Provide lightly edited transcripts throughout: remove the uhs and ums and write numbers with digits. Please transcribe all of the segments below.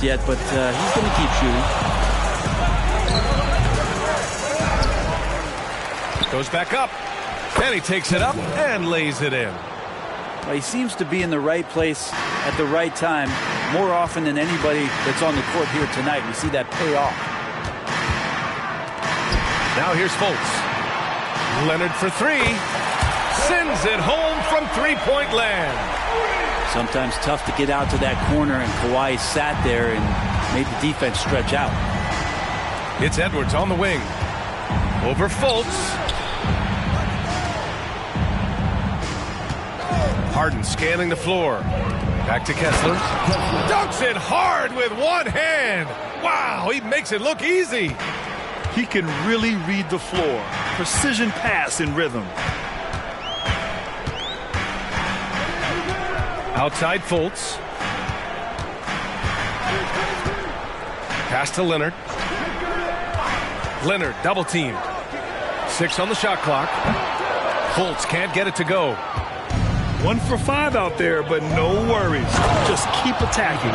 yet, but he's going to keep shooting. Goes back up, and he takes it up and lays it in. Well, he seems to be in the right place at the right time more often than anybody that's on the court here tonight. We see that pay off. Now here's Fultz. Leonard for three. Sends it home from three-point land. Sometimes tough to get out to that corner, and Kawhi sat there and made the defense stretch out. It's Edwards on the wing. Over Fultz. Harden scanning the floor. Back to Kessler. Dunks it hard with one hand. Wow, he makes it look easy. He can really read the floor. Precision pass in rhythm. Outside Fultz. Pass to Leonard. Leonard double teamed. 6 on the shot clock. Fultz can't get it to go. 1 for 5 out there, but no worries. Just keep attacking.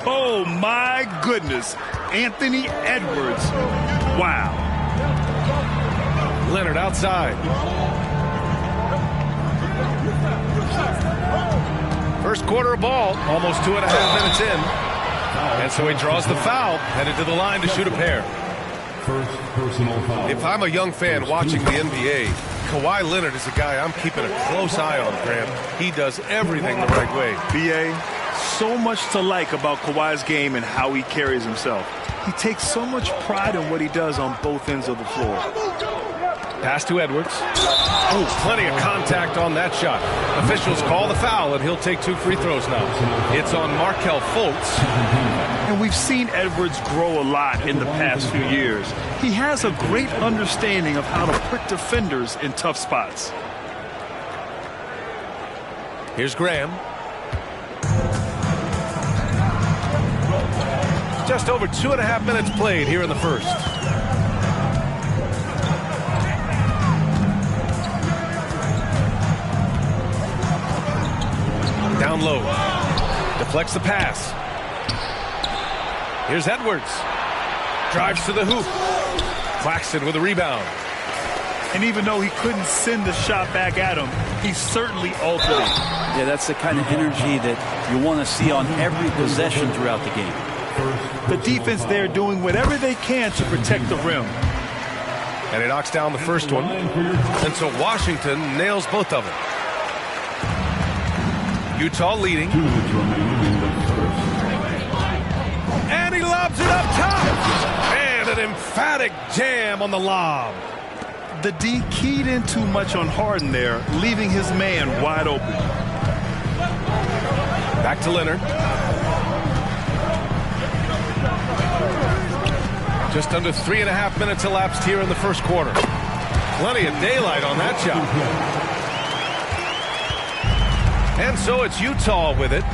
Oh, my goodness. Anthony Edwards. Wow. Leonard outside. First quarter of ball, almost 2.5 minutes in. And so he draws the foul, headed to the line to shoot a pair. First personal foul. If I'm a young fan watching the NBA, Kawhi Leonard is a guy I'm keeping a close eye on, Graham. He does everything the right way. B.A., so much to like about Kawhi's game and how he carries himself. He takes so much pride in what he does on both ends of the floor. Pass to Edwards. Oh, plenty of contact on that shot. Officials call the foul, and he'll take 2 free throws now. It's on Markelle Fultz. And we've seen Edwards grow a lot in the past few years. He has a great understanding of how to put defenders in tough spots. Here's Graham. Just over 2.5 minutes played here in the first. Down low. Deflects the pass. Here's Edwards. Drives to the hoop. Claxton with a rebound. And even though he couldn't send the shot back at him, he certainly altered it. Yeah, that's the kind of energy that you want to see on every possession throughout the game. The defense there doing whatever they can to protect the rim. And he knocks down the first one. And so Washington nails both of them. Utah leading. And he lobs it up top. And an emphatic jam on the lob. The D keyed in too much on Harden there, leaving his man wide open. Back to Leonard. Just under 3.5 minutes elapsed here in the first quarter. Plenty of daylight on that shot. And so it's Utah with it.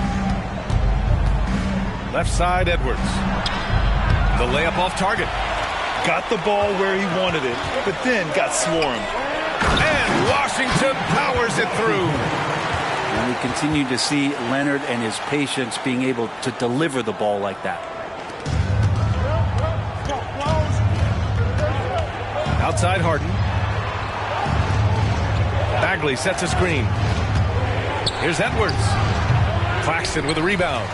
Left side, Edwards. The layup off target. Got the ball where he wanted it, but then got swarmed. And Washington powers it through. And we continue to see Leonard and his patience being able to deliver the ball like that. Outside Harden. Bagley sets a screen. Here's Edwards. Claxton with a rebound.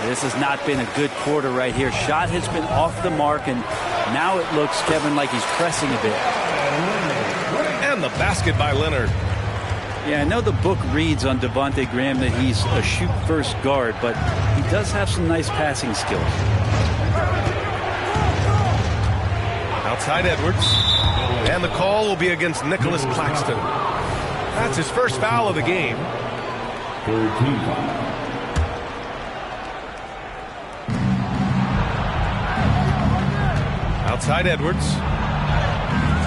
This has not been a good quarter right here. Shot has been off the mark, and now it looks, Kevin, like he's pressing a bit. And the basket by Leonard. Yeah, I know the book reads on Devontae Graham that he's a shoot-first guard, but he does have some nice passing skills. Outside Edwards. And the call will be against Nicholas Claxton. That's his first foul of the game. Third team foul. Outside Edwards.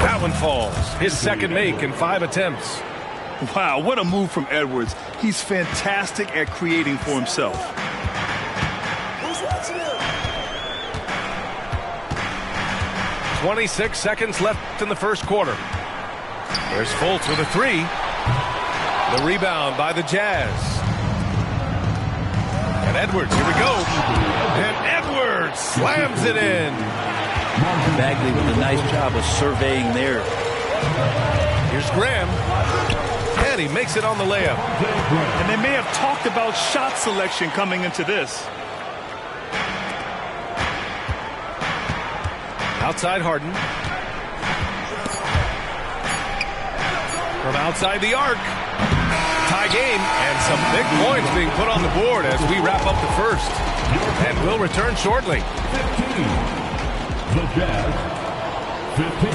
That one falls. His second make in 5 attempts. Wow, what a move from Edwards. He's fantastic at creating for himself. 26 seconds left in the first quarter. There's Fultz with a 3. The rebound by the Jazz. And And Edwards, here we go. And Edwards slams it in. Bagley with a nice job of surveying there. Here's Graham. And he makes it on the layup. And they may have talked about shot selection coming into this. Outside Harden. From outside the arc. Tie game. And some big points being put on the board as we wrap up the first. And we'll return shortly. 15. The Jazz, 15.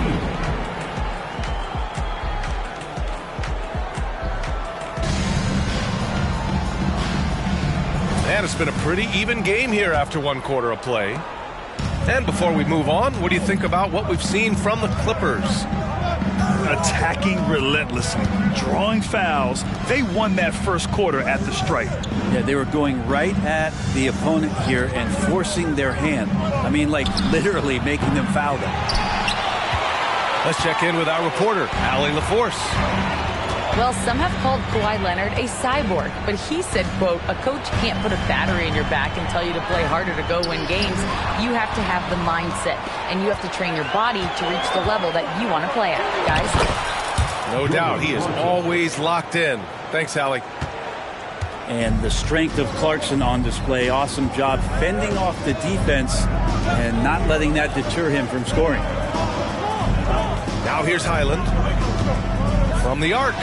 And it's been a pretty even game here after one quarter of play. And before we move on, what do you think about what we've seen from the Clippers? Attacking relentlessly, drawing fouls. They won that first quarter at the stripe. Yeah, they were going right at the opponent here and forcing their hand. I mean, like literally making them foul them. Let's check in with our reporter, Allie LaForce. Well, some have called Kawhi Leonard a cyborg, but he said, quote, a coach can't put a battery in your back and tell you to play harder to go win games. You have to have the mindset, and you have to train your body to reach the level that you want to play at, guys. No doubt, he is always locked in. Thanks, Allie. And the strength of Clarkson on display. Awesome job fending off the defense and not letting that deter him from scoring. Now here's Highland from the arc.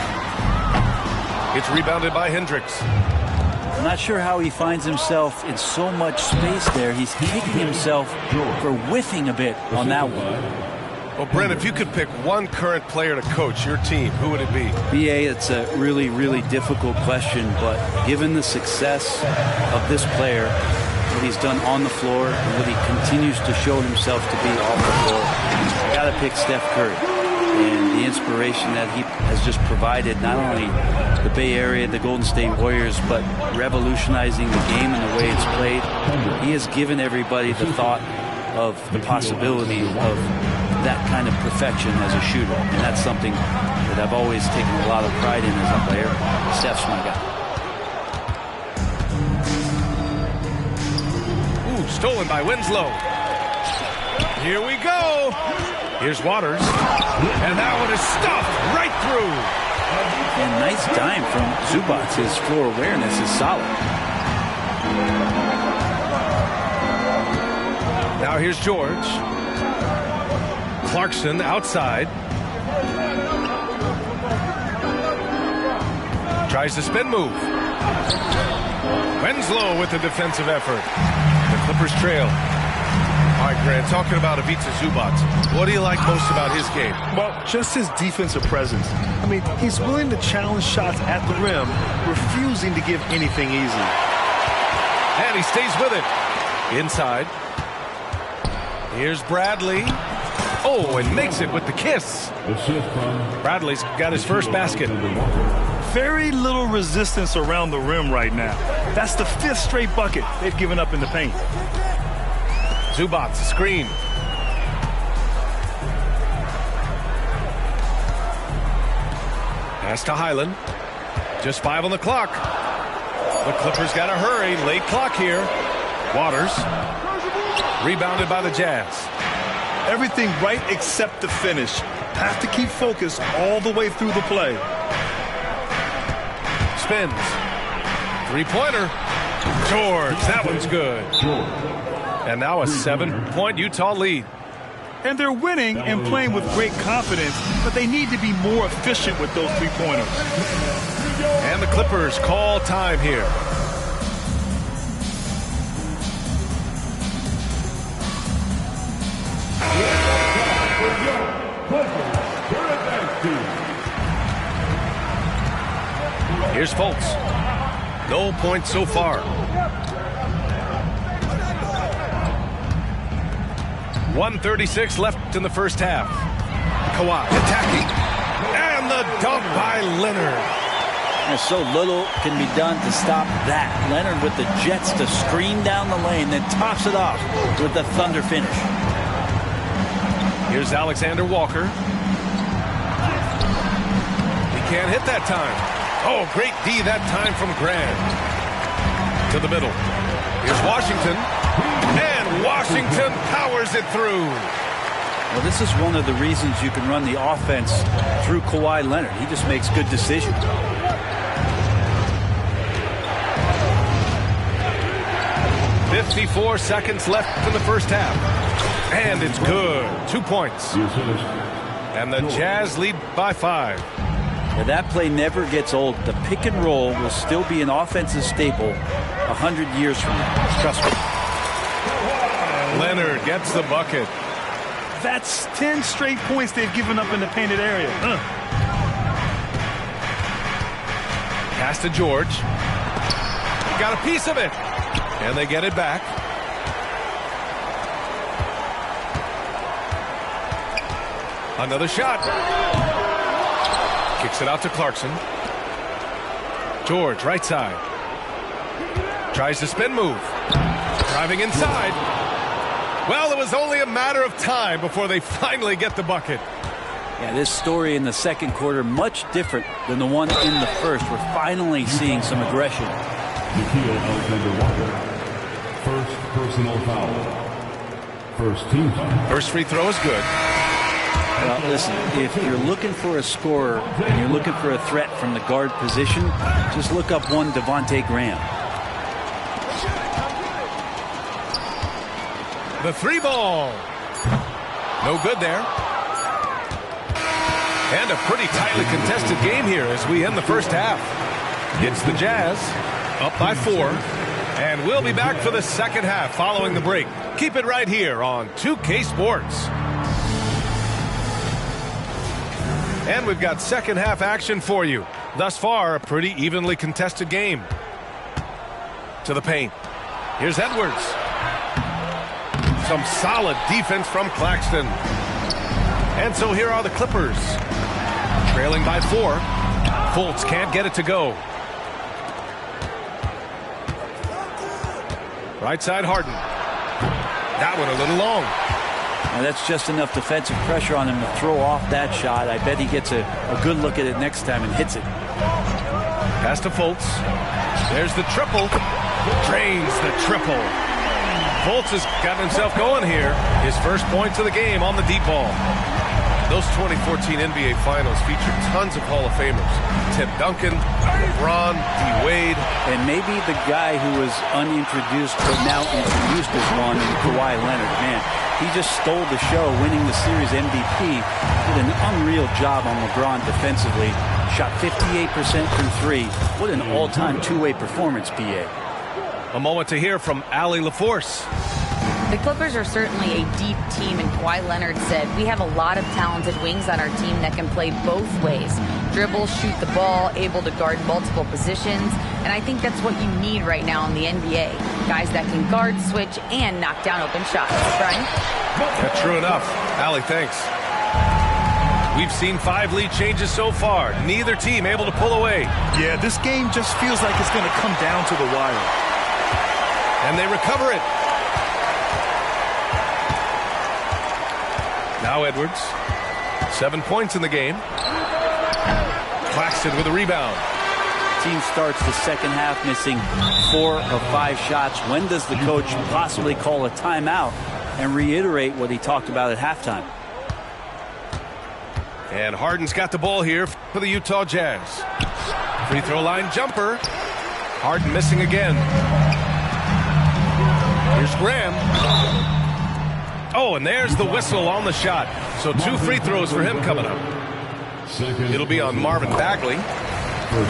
It's rebounded by Hendricks. I'm not sure how he finds himself in so much space there. He's kicking himself for whiffing a bit on that one. Well, Brent, if you could pick one current player to coach your team, who would it be? BA, it's a really, really difficult question, but given the success of this player, what he's done on the floor, and what he continues to show himself to be off the floor, I got to pick Steph Curry. And the inspiration that he has just provided, not only the Bay Area, the Golden State Warriors, but revolutionizing the game and the way it's played. He has given everybody the thought of the possibility of that kind of perfection as a shooter. And that's something that I've always taken a lot of pride in as a player. Steph's my guy. Ooh, stolen by Winslow. Here we go. Here's Waters. And that one is stuffed right through. And nice dime from Zubac. His floor awareness is solid. Now here's George. Clarkson outside. Tries the spin move. Winslow with the defensive effort. The Clippers trail. All right, Grant, talking about Ivica Zubac, what do you like most about his game? Well, just his defensive presence. I mean, he's willing to challenge shots at the rim, refusing to give anything easy. And he stays with it. Inside. Here's Bradley. Oh, and makes it with the kiss. Bradley's got his first basket. Very little resistance around the rim right now. That's the 5th straight bucket they've given up in the paint. Zubac, screen. Pass to Highland. Just 5 on the clock. The Clippers got to hurry. Late clock here. Waters. Rebounded by the Jazz. Everything right except the finish. Have to keep focused all the way through the play. Spins. Three-pointer. George, that one's good. And now a 7-point Utah lead. And they're winning and playing with great confidence, but they need to be more efficient with those three-pointers. And the Clippers call time here. Here's Fultz. No points so far. 1:36 left in the first half. Kawhi attacking. And the dunk by Leonard. There's so little can be done to stop that. Leonard with the jets to screen down the lane, then tops it off with the thunder finish. Here's Alexander Walker. He can't hit that time. Oh, great D that time from Grant. To the middle. Here's Washington. And Washington powers it through. Well, this is one of the reasons you can run the offense through Kawhi Leonard. He just makes good decisions. "54 seconds left in the first half. And it's good. 2 points. And the Jazz lead by 5. Yeah, that play never gets old. The pick and roll will still be an offensive staple 100 years from now. Trust me. Leonard gets the bucket. That's 10 straight points they've given up in the painted area. Pass to George. Got a piece of it. And they get it back. Another shot. Kicks it out to Clarkson. George, right side. Tries to spin move. Driving inside. Well, it was only a matter of time before they finally get the bucket. Yeah, this story in the second quarter much different than the one in the first. We're finally seeing some aggression. Nickeil Alexander-Walker. First personal foul. First team foul. First free throw is good. Well, listen, if you're looking for a scorer and you're looking for a threat from the guard position, just look up one Devontae Graham. The 3 ball. No good there. And a pretty tightly contested game here as we end the first half. It's the Jazz up by 4. And we'll be back for the second half following the break. Keep it right here on 2K Sports. And we've got second half action for you. Thus far, a pretty evenly contested game. To the paint. Here's Edwards. Some solid defense from Claxton. And so here are the Clippers. Trailing by 4. Fultz can't get it to go. Right side Harden. That one a little long. Now that's just enough defensive pressure on him to throw off that shot. I bet he gets a good look at it next time and hits it. Pass to Fultz. There's the triple. Drains the triple. Fultz has gotten himself going here. His first points of the game on the deep ball. Those 2014 NBA Finals featured tons of Hall of Famers. Tim Duncan, LeBron, D-Wade. And maybe the guy who was unintroduced but now introduced as one, Kawhi Leonard. Man, he just stole the show, winning the series MVP. Did an unreal job on LeBron defensively. Shot 58% from 3. What an all-time two-way performance, PA. A moment to hear from Allie LaForce. The Clippers are certainly a deep team, and Kawhi Leonard said, we have a lot of talented wings on our team that can play both ways. Dribble, shoot the ball, able to guard multiple positions, and I think that's what you need right now in the NBA. Guys that can guard, switch, and knock down open shots. Brian? That's true enough. Allie, thanks. We've seen 5 lead changes so far. Neither team able to pull away. Yeah, this game just feels like it's going to come down to the wire. And they recover it. Now Edwards. 7 points in the game. Claxton with a rebound. Team starts the second half missing 4 of 5 shots. When does the coach possibly call a timeout and reiterate what he talked about at halftime? And Harden's got the ball here for the Utah Jazz. Free throw line jumper. Harden missing again. Here's Graham. Oh, and there's the whistle on the shot. So 2 free throws for him coming up. It'll be on Marvin Bagley.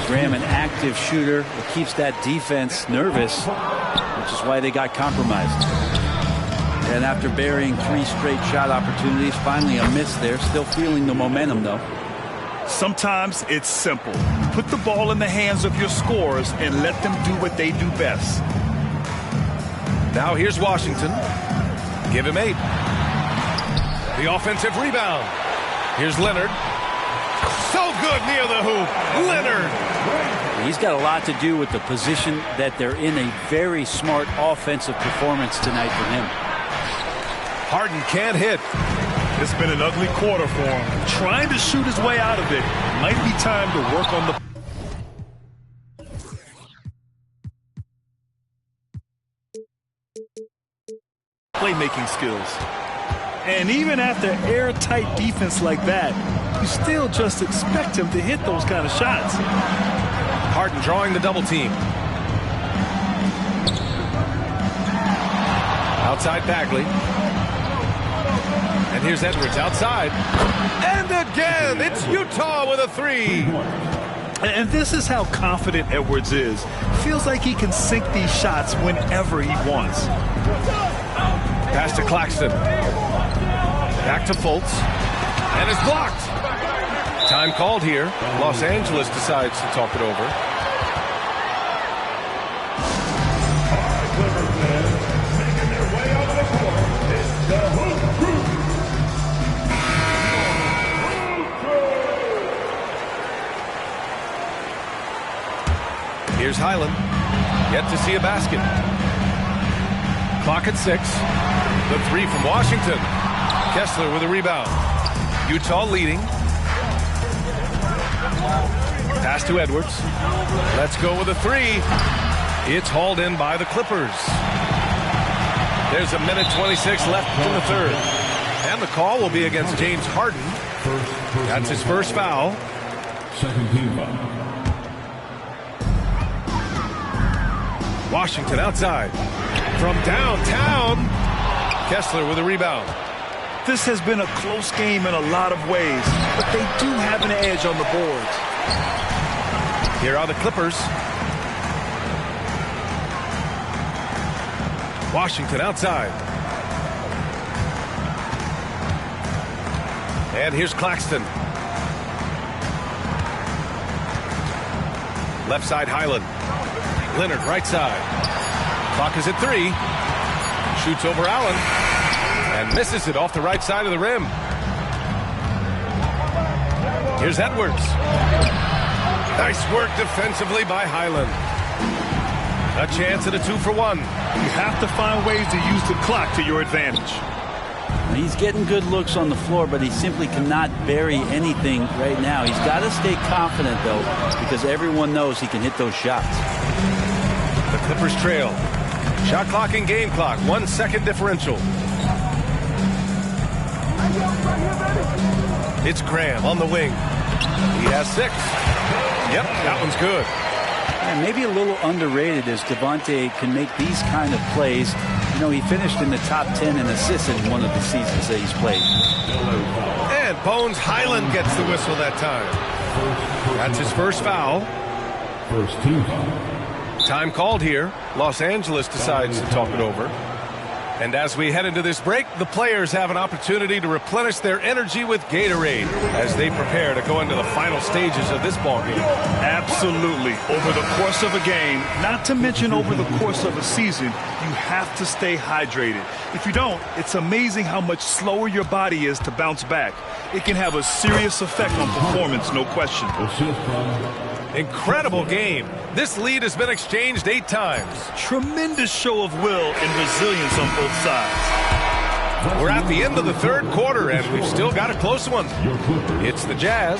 Graham, an active shooter, that keeps that defense nervous, which is why they got compromised. And after burying 3 straight shot opportunities, finally a miss there. Still feeling the momentum, though. Sometimes it's simple. Put the ball in the hands of your scorers and let them do what they do best. Now here's Washington. Give him 8. The offensive rebound. Here's Leonard. So good near the hoop. Leonard. He's got a lot to do with the position that they're in. A very smart offensive performance tonight for him. Harden can't hit. It's been an ugly quarter for him. Trying to shoot his way out of it. Might be time to work on the... playmaking skills. And even after airtight defense like that, you still just expect him to hit those kind of shots. Harden drawing the double team. Outside Bagley. And here's Edwards outside. And again, it's Utah with a three. And this is how confident Edwards is. Feels like he can sink these shots whenever he wants. Pass to Claxton. Back to Fultz. And it's blocked. Time called here. Los Angeles decides to talk it over. Here's Highland. Yet to see a basket. Clock at 6. The three from Washington. Kessler with a rebound. Utah leading. Pass to Edwards. Let's go with a three. It's hauled in by the Clippers. There's a minute 26 left in the third. And the call will be against James Harden. That's his first foul. Second team foul. Washington outside. From downtown. Kessler with a rebound. This has been a close game in a lot of ways, but they do have an edge on the boards. Here are the Clippers. Washington outside. And here's Claxton. Left side Highland. Leonard right side. Clock is at 3. Shoots over Allen. And misses it off the right side of the rim. Here's Edwards. Nice work defensively by Highland. A chance at a 2-for-1. You have to find ways to use the clock to your advantage. He's getting good looks on the floor, but he simply cannot bury anything right now. He's got to stay confident, though, because everyone knows he can hit those shots. The Clippers trail. Shot clock and game clock. 1 second differential. It's Graham on the wing. He has 6. Yep, that one's good. And maybe a little underrated as Devontae can make these kind of plays. You know, he finished in the top 10 in assists in one of the seasons that he's played. And Bones Highland gets the whistle that time. That's his first foul. First team foul. Time called here. Los Angeles decides to talk it over. And as we head into this break, the players have an opportunity to replenish their energy with Gatorade as they prepare to go into the final stages of this ballgame. Absolutely. Over the course of a game, not to mention over the course of a season, you have to stay hydrated. If you don't, it's amazing how much slower your body is to bounce back. It can have a serious effect on performance, no question. Incredible game. This lead has been exchanged 8 times. Tremendous show of will and resilience on both sides. We're at the end of the third quarter, and we've still got a close one. It's the Jazz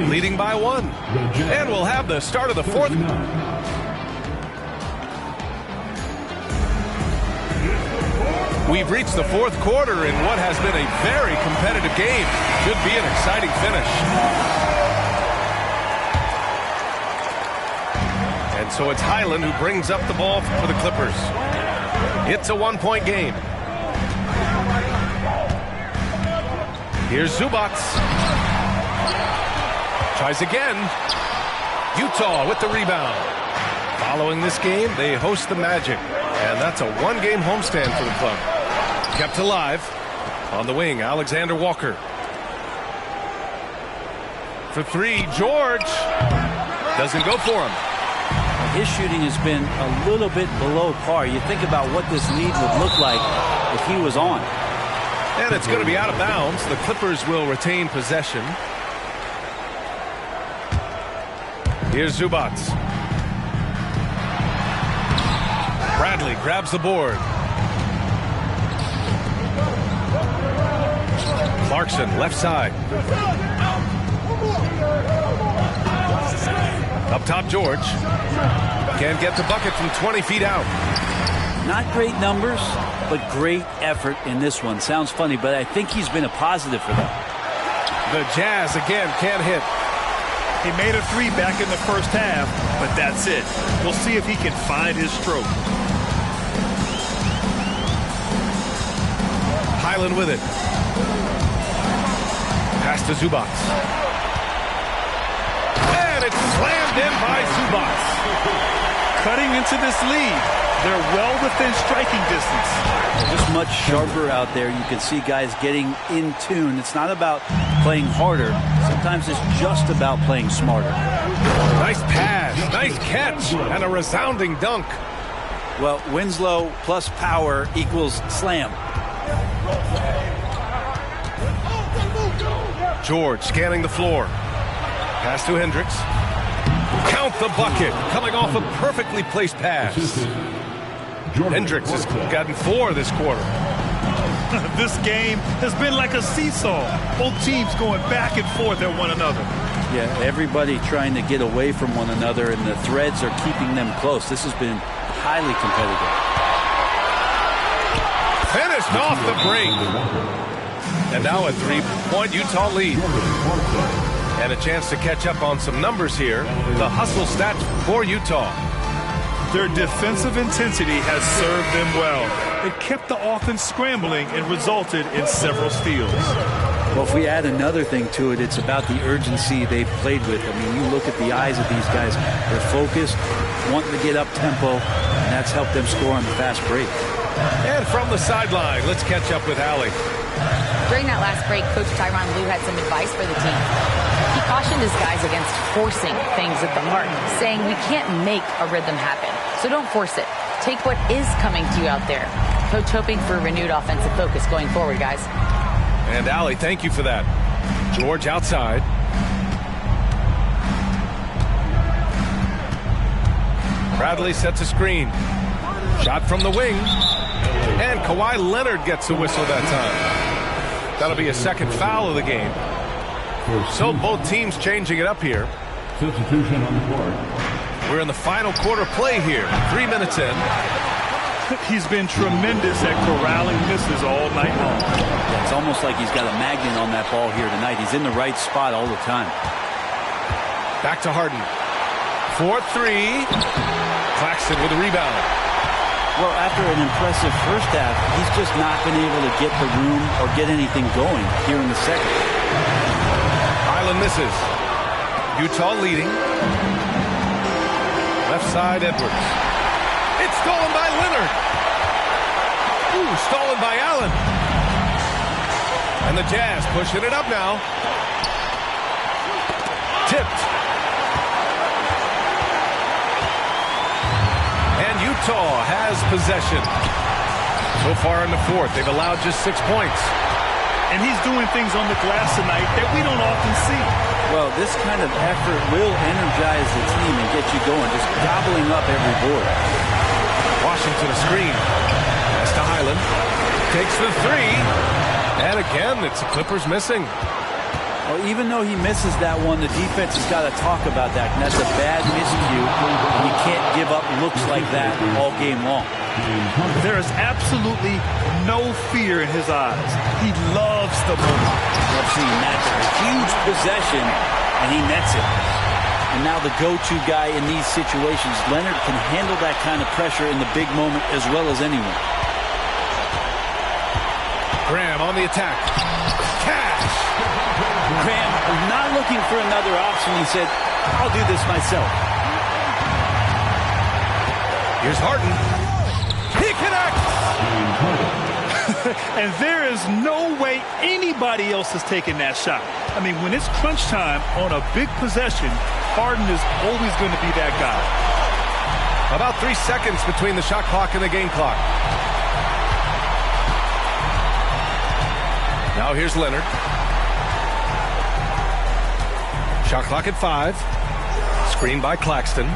leading by 1. And we'll have the start of the fourth. We've reached the fourth quarter in what has been a very competitive game. Should be an exciting finish. And so it's Highland who brings up the ball for the Clippers. It's a 1-point game. Here's Zubac. Tries again. Utah with the rebound. Following this game, they host the Magic. And that's a 1-game homestand for the club. Kept alive. On the wing, Alexander Walker. For 3, George. Doesn't go for him. His shooting has been a little bit below par. You think about what this lead would look like if he was on. And it's going to be out of bounds. The Clippers will retain possession. Here's Zubac. Bradley grabs the board. Clarkson, left side. Up top, George. Can't get the bucket from 20 feet out. Not great numbers, but great effort in this one. Sounds funny, but I think he's been a positive for them. The Jazz again can't hit. He made a three back in the first half, but that's it. We'll see if he can find his stroke. Highland with it. Pass to Zubac. And it's slammed in by Zubac. Cutting into this lead. They're well within striking distance. Just much sharper out there. You can see guys getting in tune. It's not about playing harder. Sometimes it's just about playing smarter. Nice pass, nice catch, and a resounding dunk. Well, Winslow plus power equals slam. George scanning the floor. Pass to Hendricks. Count the bucket. Coming off a perfectly placed pass. Hendricks has gotten 4 this quarter. This game has been like a seesaw. Both teams going back and forth at one another. Yeah, everybody trying to get away from one another, and the threads are keeping them close. This has been highly competitive. Finished off the break. And now a 3-point Utah lead. And a chance to catch up on some numbers here. The hustle stats for Utah. Their defensive intensity has served them well. It kept the offense scrambling and resulted in several steals. Well, if we add another thing to it, it's about the urgency they've played with. I mean, you look at the eyes of these guys. They're focused, wanting to get up tempo, and that's helped them score on the fast break. And from the sideline, let's catch up with Allie. During that last break, Coach Tyronn Lue had some advice for the team. He cautioned his guys against forcing things at the mark, saying we can't make a rhythm happen, so don't force it. Take what is coming to you out there. Coach hoping for renewed offensive focus going forward, guys. And Allie, thank you for that. George outside. Bradley sets a screen. Shot from the wing. And Kawhi Leonard gets a whistle that time. That'll be a second foul of the game. So both teams changing it up here. Substitution on the court. We're in the final quarter play here. 3 minutes in. He's been tremendous at corralling misses all night long. Yeah, it's almost like he's got a magnet on that ball here tonight. He's in the right spot all the time. Back to Harden. 4-3. Claxton with a rebound. Well, after an impressive first half, he's just not been able to get the room or get anything going here in the second. Highland misses. Utah leading. Left side, Edwards. It's stolen by Leonard. Ooh, stolen by Allen. And the Jazz pushing it up now. Tipped. And Utah has possession. So far in the fourth, they've allowed just 6 points. And he's doing things on the glass tonight that we don't often see. Well, this kind of effort will energize the team and get you going, just gobbling up every board. Washington a screen. Pass to Highland. Takes the three. And again, it's the Clippers missing. Well, even though he misses that one, the defense has got to talk about that. And that's a bad miscue. You can't give up looks like that all game long. There is absolutely no fear in his eyes. He loves the moment. Love seeing that. A huge possession, and he nets it. And now the go-to guy in these situations, Leonard can handle that kind of pressure in the big moment as well as anyone. Graham on the attack. Cash. Graham, not looking for another option. He said, I'll do this myself. Here's Harden. He connects. And there is no way anybody else is taking that shot. I mean, when it's crunch time on a big possession, Harden is always going to be that guy. About 3 seconds between the shot clock and the game clock. Now here's Leonard. Shot clock at 5. Screen by Claxton.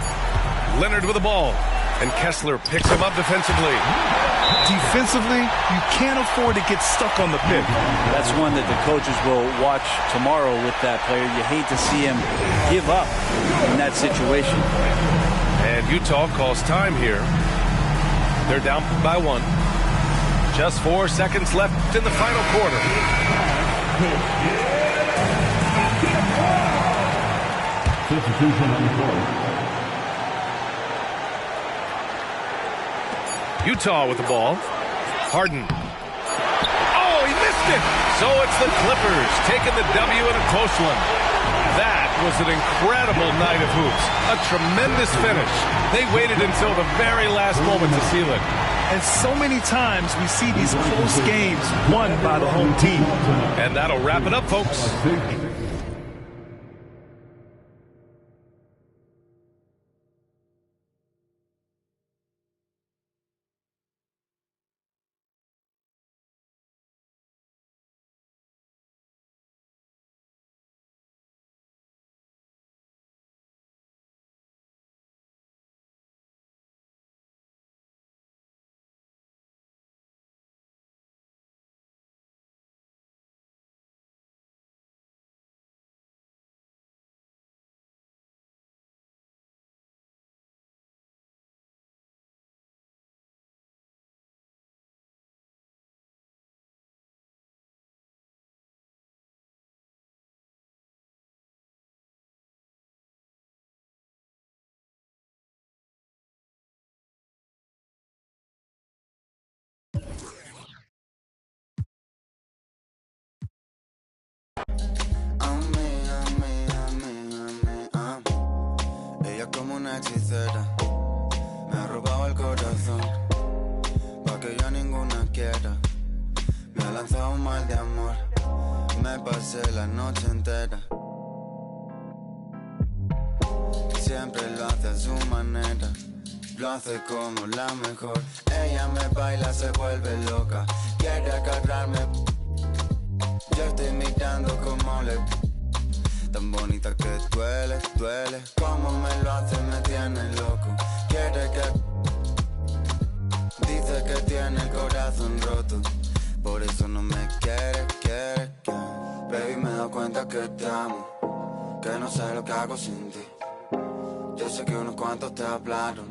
Leonard with the ball. And Kessler picks him up defensively. Defensively, you can't afford to get stuck on the pick. That's one that the coaches will watch tomorrow with that player. You hate to see him give up in that situation. And Utah calls time here. They're down by 1. Just 4 seconds left in the final quarter. Substitution on the court. Utah with the ball. Harden. Oh, he missed it. So it's the Clippers taking the W in a close one. That was an incredible night of hoops. A tremendous finish. They waited until the very last moment to seal it. And so many times we see these close games won by the home team. And that'll wrap it up, folks. Ella como una hechicera me ha robado el corazón pa' que yo ninguna quiera. Me ha lanzado un mal de amor. Me pasé la noche entera. Siempre lo hace a su manera. Lo hace como la mejor. Ella me baila, se vuelve loca. Quiere agarrarme. Yo estoy mirando como le... Tan bonita que duele, duele. Como me lo hace, me tiene loco. Quiere que... Dice que tiene el corazón roto. Por eso no me quiere, quiere. Baby, me doy cuenta que te amo. Que no sé lo que hago sin ti. Yo sé que unos cuantos te hablaron,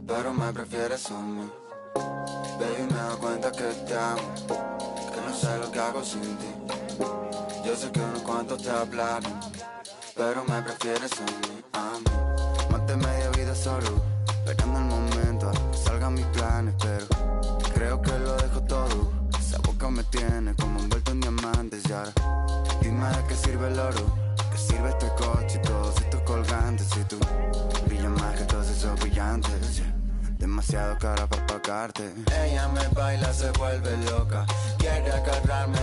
pero me prefieres a mí. Baby, me doy cuenta que te amo. Que no sé lo que hago sin ti. Yo sé que unos cuantos te hablaron, pero me prefieres a mí. Maté media vida solo, esperando el momento a que salgan mis planes, pero creo que lo dejo todo. Esa boca me tiene como envuelto en diamantes y ahora dime de qué sirve el oro, qué sirve este coche y todos estos colgantes. Si tú brillas más que todos esos brillantes, yeah. Demasiado cara para pagarte. Ella me baila, se vuelve loca. Quiere agarrarme.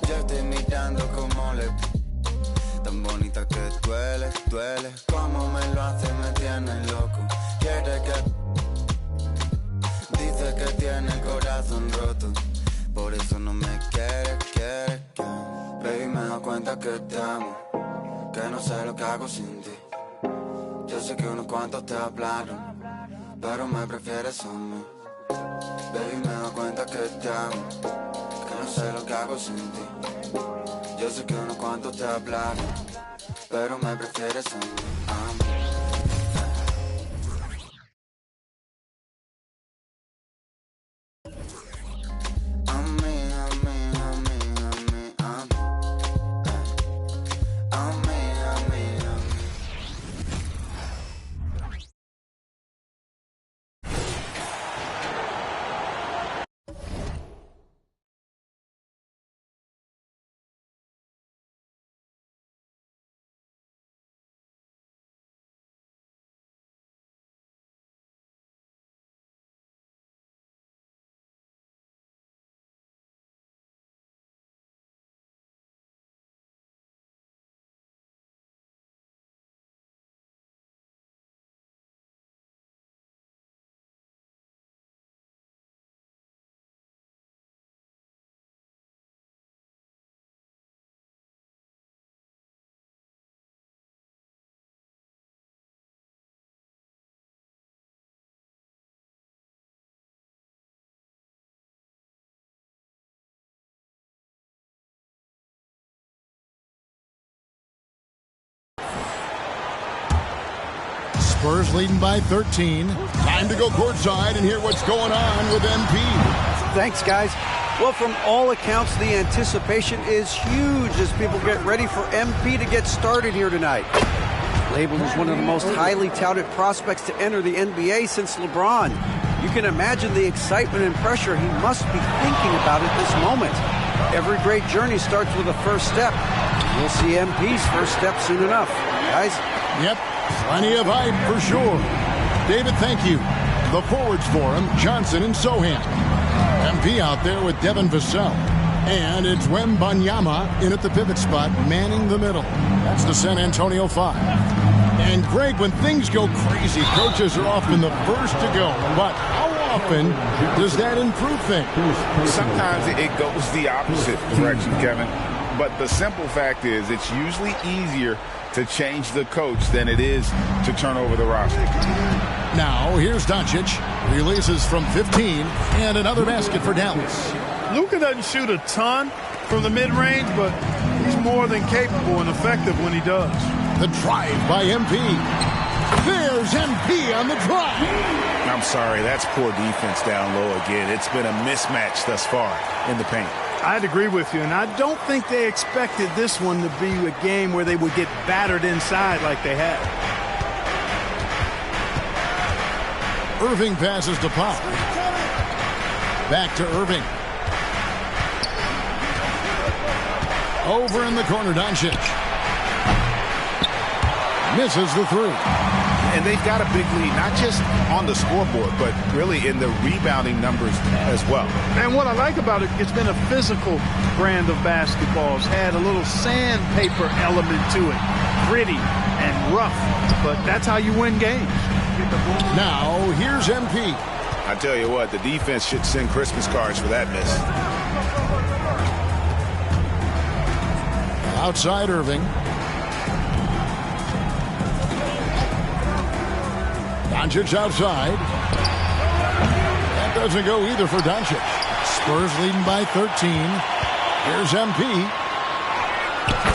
Yo estoy mirando como le... Tan bonita que duele, duele. Como me lo hace, me tiene loco. Quiere que... Dice que tiene el corazón roto. Por eso no me quiere, quiere. Baby, me doy cuenta que te amo. Que no sé lo que hago sin ti. Yo sé que unos cuantos te hablaron, pero me prefieres a mí. Baby, me doy cuenta que te amo. Que no sé lo que hago sin ti. Yo sé que unos cuantos te hablaron, pero me prefieres a mí. Spurs leading by 13. Time to go courtside and hear what's going on with MP. Thanks, guys. Well, from all accounts, the anticipation is huge as people get ready for MP to get started here tonight. Labeled as one of the most highly touted prospects to enter the NBA since LeBron. You can imagine the excitement and pressure he must be thinking about at this moment. Every great journey starts with a first step. We'll see MP's first step soon enough. Guys? Yep, plenty of hype for sure. David, thank you. The forwards for him, Johnson and Sohan. MP out there with Devin Vassell. And it's Wembanyama in at the pivot spot, manning the middle. That's the San Antonio 5. And Greg, when things go crazy, coaches are often the first to go. But how often does that improve things? Sometimes it goes the opposite direction, Kevin. But the simple fact is it's usually easier to change the coach than it is to turn over the roster. Now, here's Doncic. Releases from 15, and another basket for Dallas. Luka doesn't shoot a ton from the mid-range, but he's more than capable and effective when he does. The drive by MP. There's MP on the drive. I'm sorry, that's poor defense down low again. It's been a mismatch thus far in the paint. I'd agree with you, and I don't think they expected this one to be a game where they would get battered inside like they had. Irving passes to Pop. Back to Irving. Over in the corner, Doncic. Misses the three. And they've got a big lead, not just on the scoreboard, but really in the rebounding numbers as well. And what I like about it, it's been a physical brand of basketball. It's had a little sandpaper element to it. Gritty and rough, but that's how you win games. Now, here's MP. I tell you what, the defense should send Christmas cards for that miss. Outside Irving. Doncic outside. That doesn't go either for Doncic. Spurs leading by 13. Here's MP.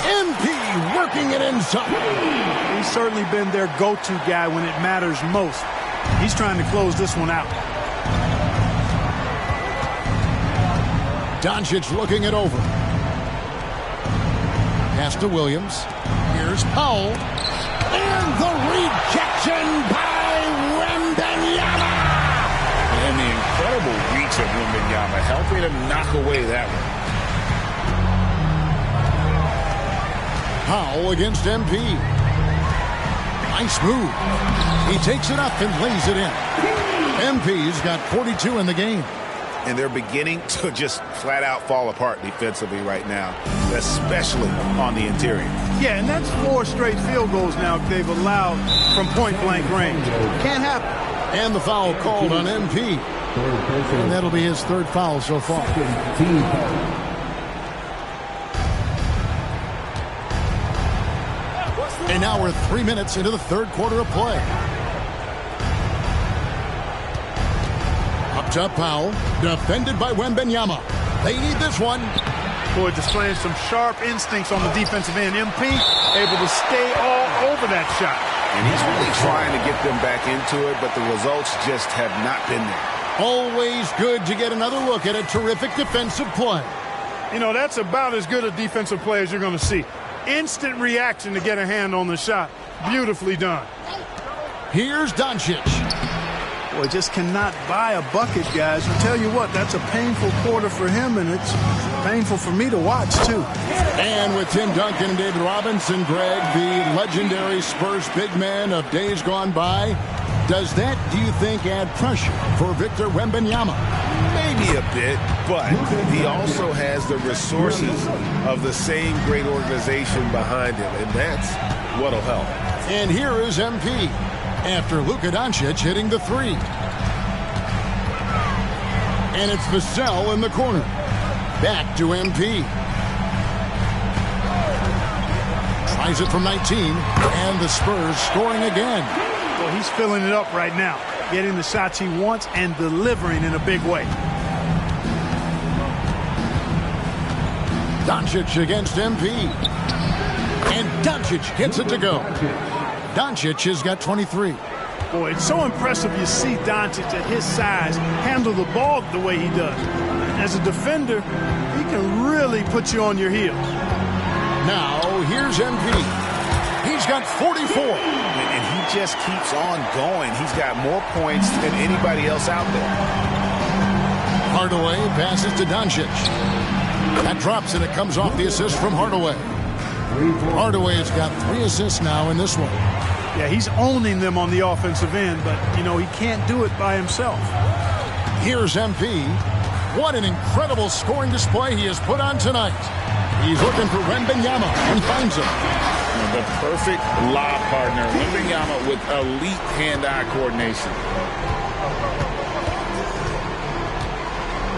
MP working it inside. He's certainly been their go-to guy when it matters most. He's trying to close this one out. Doncic looking it over. Pass to Williams. Here's Powell. And the rejection by Wembanyama. And the incredible reach of Wembanyama, helping him knock away that one. Powell against MP. Nice move. He takes it up and lays it in. MP's got 42 in the game. And they're beginning to just flat out fall apart defensively right now, especially on the interior. Yeah, and that's 4 straight field goals now they've allowed from point-blank range. Can't happen. And the foul called on MP. And that'll be his 3rd foul so far. And now we're 3 minutes into the 3rd quarter of play. Up top, Powell, defended by Wembanyama. They need this one. Boy, displaying some sharp instincts on the defensive end. MP able to stay all over that shot. And he's really trying to get them back into it, but the results just have not been there. Always good to get another look at a terrific defensive play. You know, that's about as good a defensive play as you're going to see. Instant reaction to get a hand on the shot. Beautifully done. Here's Doncic. Boy, just cannot buy a bucket, guys. I tell you what, that's a painful quarter for him, and it's painful for me to watch, too. And with Tim Duncan and David Robinson, Greg, the legendary Spurs big man of days gone by, does that, do you think, add pressure for Victor Wembanyama? Maybe a bit, but he also has the resources of the same great organization behind him, and that's what'll help. And here is MP after Luka Doncic hitting the 3. And it's Vassell in the corner. Back to MP. Tries it from 19, and the Spurs scoring again. Well, he's filling it up right now, getting the shots he wants and delivering in a big way. Doncic against MP. And Doncic gets it to go. Doncic has got 23. Boy, it's so impressive you see Doncic at his size handle the ball the way he does. As a defender, he can really put you on your heels. Now, here's MP. He's got 44. And he just keeps on going. He's got more points than anybody else out there. Hardaway passes to Doncic. That drops, and it comes off the assist from Hardaway. Hardaway has got 3 assists now in this one. Yeah, he's owning them on the offensive end, but, you know, he can't do it by himself. Here's MP. What an incredible scoring display he has put on tonight. He's looking for Wembanyama and finds him. The perfect lob partner. Wembanyama with elite hand-eye coordination.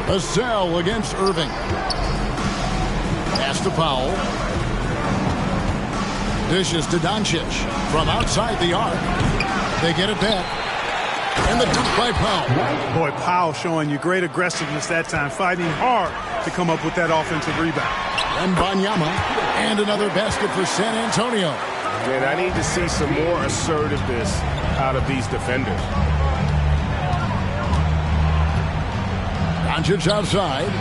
Vassell against Irving. Pass to Powell. Dishes to Doncic from outside the arc. They get it back. And the dunk by Powell. Boy, Powell showing you great aggressiveness that time, fighting hard to come up with that offensive rebound. And Wembanyama, and another basket for San Antonio. Man, I need to see some more assertiveness out of these defenders. Doncic outside.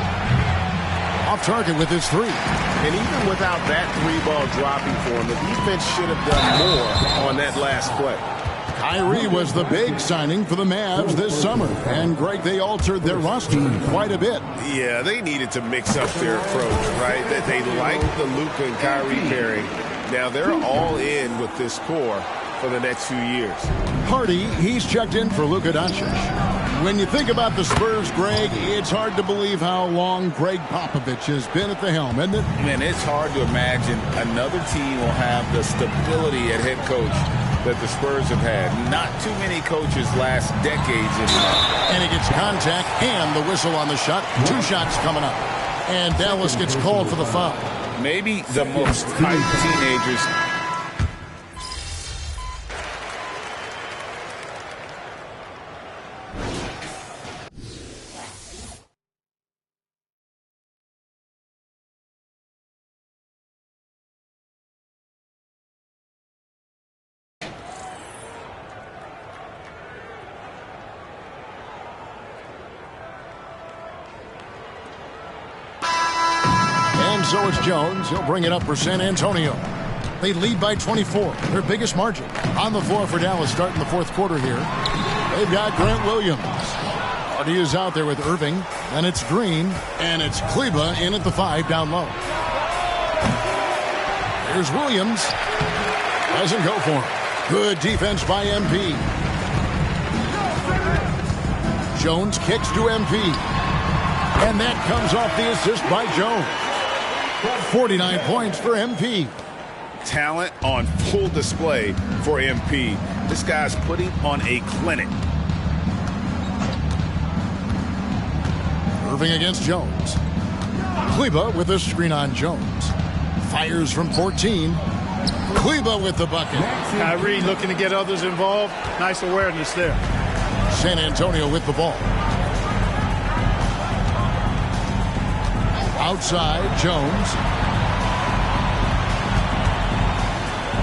Off target with his 3. And even without that 3-ball dropping for him, the defense should have done more on that last play. Kyrie was the big signing for the Mavs this summer. And, Greg, they altered their roster quite a bit. Yeah, they needed to mix up their approach, right? That they like the Luka and Kyrie pairing. Now they're all in with this core for the next few years. Hardy, he's checked in for Luka Doncic. When you think about the Spurs, Greg, it's hard to believe how long Greg Popovich has been at the helm, isn't it? Man, it's hard to imagine another team will have the stability at head coach that the Spurs have had. Not too many coaches last decades anymore. And he gets contact and the whistle on the shot. 2 shots coming up. And Dallas gets called for the foul. Maybe the most hyped teenagers. So it's Jones. He'll bring it up for San Antonio. They lead by 24, their biggest margin. On the floor for Dallas starting the 4th quarter here. They've got Grant Williams. Hardy is out there with Irving. And it's Green. And it's Kleber in at the 5 down low. Here's Williams. Doesn't go for him. Good defense by MP. Jones kicks to MP. And that comes off the assist by Jones. 49 points for MP. Talent on full display for MP. This guy's putting on a clinic. Irving against Jones. Kleber with a screen on Jones. Fires from 14. Kleber with the bucket. Kyrie looking to get others involved. Nice awareness there. San Antonio with the ball. Outside, Jones.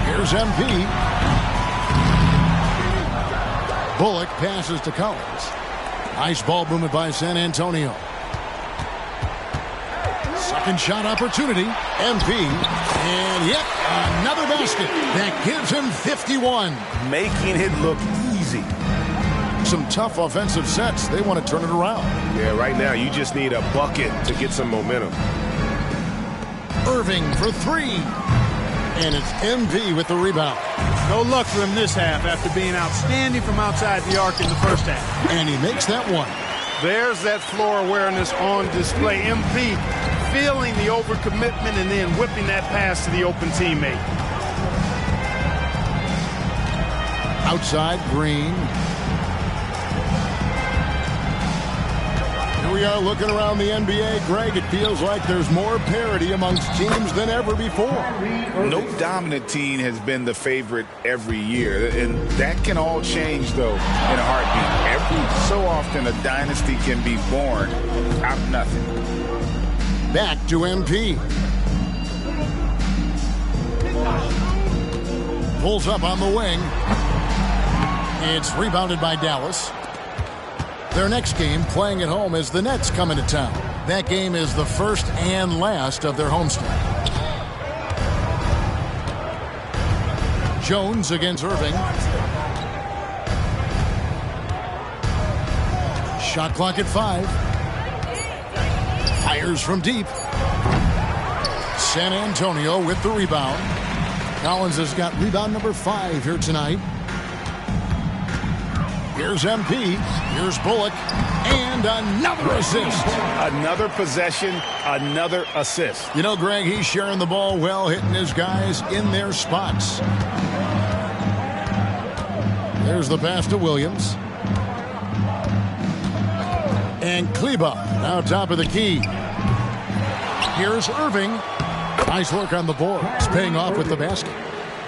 Here's MP. Bullock passes to Collins. Nice ball movement by San Antonio. Second shot opportunity. MP. And yet another basket. That gives him 51. Making it look easy. Some tough offensive sets. They want to turn it around. Yeah, right now you just need a bucket to get some momentum. Irving for 3. And it's MP with the rebound. No luck for him this half after being outstanding from outside the arc in the first half. And he makes that one. There's that floor awareness on display. MP feeling the overcommitment and then whipping that pass to the open teammate. Outside, Green. Here we are looking around the NBA. Greg, it feels like there's more parity amongst teams than ever before. No dominant team has been the favorite every year, and that can all change, though, in a heartbeat. Every so often, a dynasty can be born out of nothing. Back to MP. Pulls up on the wing. It's rebounded by Dallas. Their next game, playing at home, as the Nets come into town. That game is the first and last of their homestand. Jones against Irving. Shot clock at 5. Fires from deep. San Antonio with the rebound. Collins has got rebound number 5 here tonight. Here's MP. Here's Bullock. And another assist. Another possession, another assist. You know, Greg, he's sharing the ball well, hitting his guys in their spots. There's the pass to Williams. And Kleba now top of the key. Here's Irving. Nice work on the board. It's paying off with the basket.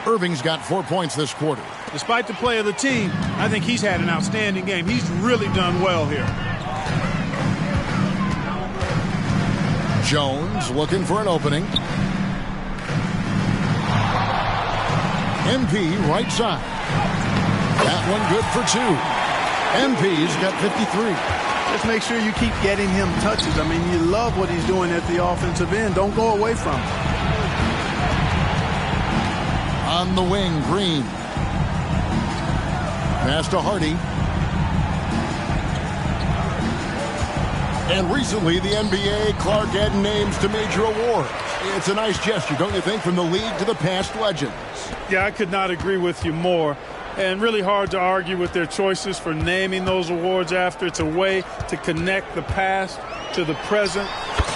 Irving's got 4 points this quarter. Despite the play of the team, I think he's had an outstanding game. He's really done well here. Jones looking for an opening. MP right side. That one good for 2. MP's got 53. Just make sure you keep getting him touches. I mean, you love what he's doing at the offensive end. Don't go away from him. On the wing, Green. Pass to Hardy. And recently, the NBA, Clark added names to major awards. It's a nice gesture, don't you think, from the league to the past legends? Yeah, I could not agree with you more. And really hard to argue with their choices for naming those awards after. It's a way to connect the past to the present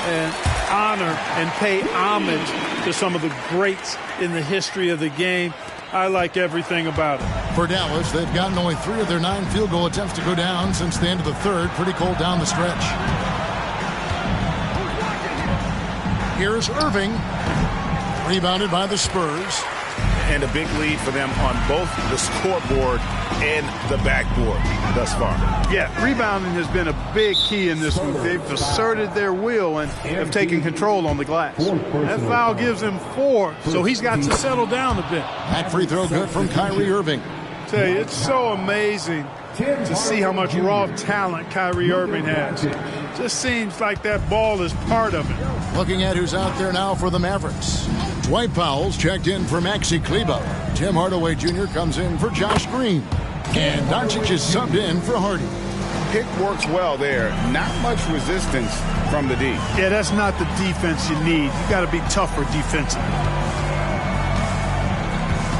and honor and pay homage to some of the greats in the history of the game. I like everything about it. For Dallas, they've gotten only 3 of their 9 field goal attempts to go down since the end of the third. Pretty cold down the stretch. Here's Irving. Rebounded by the Spurs. And a big lead for them on both the scoreboard and the backboard thus far. Yeah, rebounding has been a big key in this one. They've asserted their will and have taken control on the glass. That foul gives him 4, so he's got to settle down a bit. That free throw good from Kyrie Irving. Tell you, it's so amazing to see how much raw talent Kyrie Irving has. Just seems like that ball is part of it. Looking at who's out there now for the Mavericks. Dwight Powell's checked in for Maxi Kleba. Tim Hardaway Jr. comes in for Josh Green. And Doncic is subbed in for Hardy. Pick works well there. Not much resistance from the D. Yeah, that's not the defense you need. You got to be tougher defensively.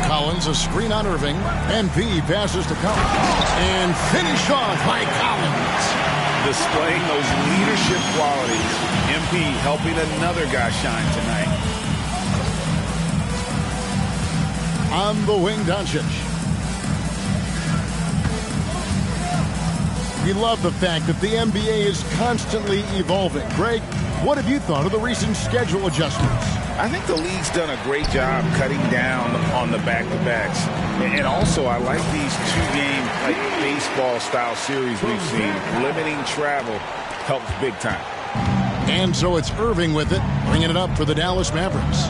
Collins, a screen on Irving. MP passes to Collins. And finish off by Collins. Displaying those leadership qualities. MP helping another guy shine tonight. On the wing, Doncic. We love the fact that the NBA is constantly evolving. Greg, what have you thought of the recent schedule adjustments? I think the league's done a great job cutting down on the back-to-backs. And also, I like these 2-game like baseball-style series we've seen. Limiting travel helps big time. And so it's Irving with it, bringing it up for the Dallas Mavericks.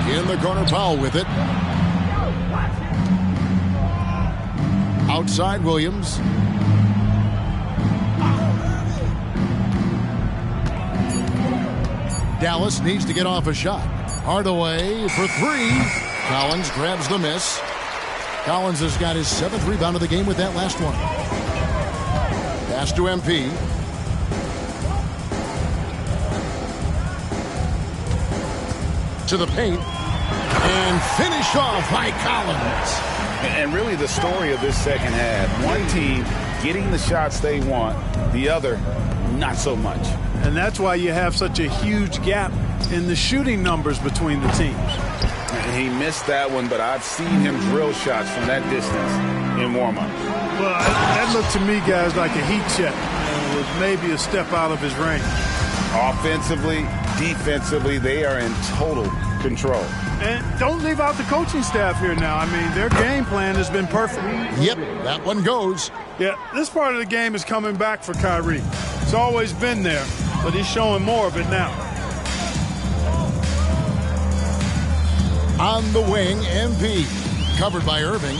In the corner, Powell with it. Outside, Williams. Dallas needs to get off a shot. Hardaway for 3. Collins grabs the miss. Collins has got his 7th rebound of the game with that last one. Pass to MP. To the paint. And finish off by Collins. And really the story of this second half. One team getting the shots they want, the other not so much. And that's why you have such a huge gap in the shooting numbers between the teams. And he missed that one, but I've seen him drill shots from that distance in warm-up. Well, that looked to me, guys, like a heat check. With maybe a step out of his range. Offensively, defensively, they are in total control. And don't leave out the coaching staff here now. I mean, their game plan has been perfect. Yep, that one goes. Yeah, this part of the game is coming back for Kyrie. It's always been there, but he's showing more of it now. On the wing, MP. Recovered by Irving.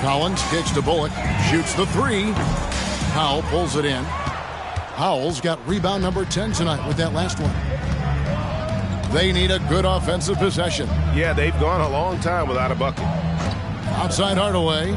Collins kicks to Bullock. Shoots the three. Powell pulls it in. Powell's got rebound number 10 tonight with that last one. They need a good offensive possession. Yeah, they've gone a long time without a bucket. Outside Hardaway.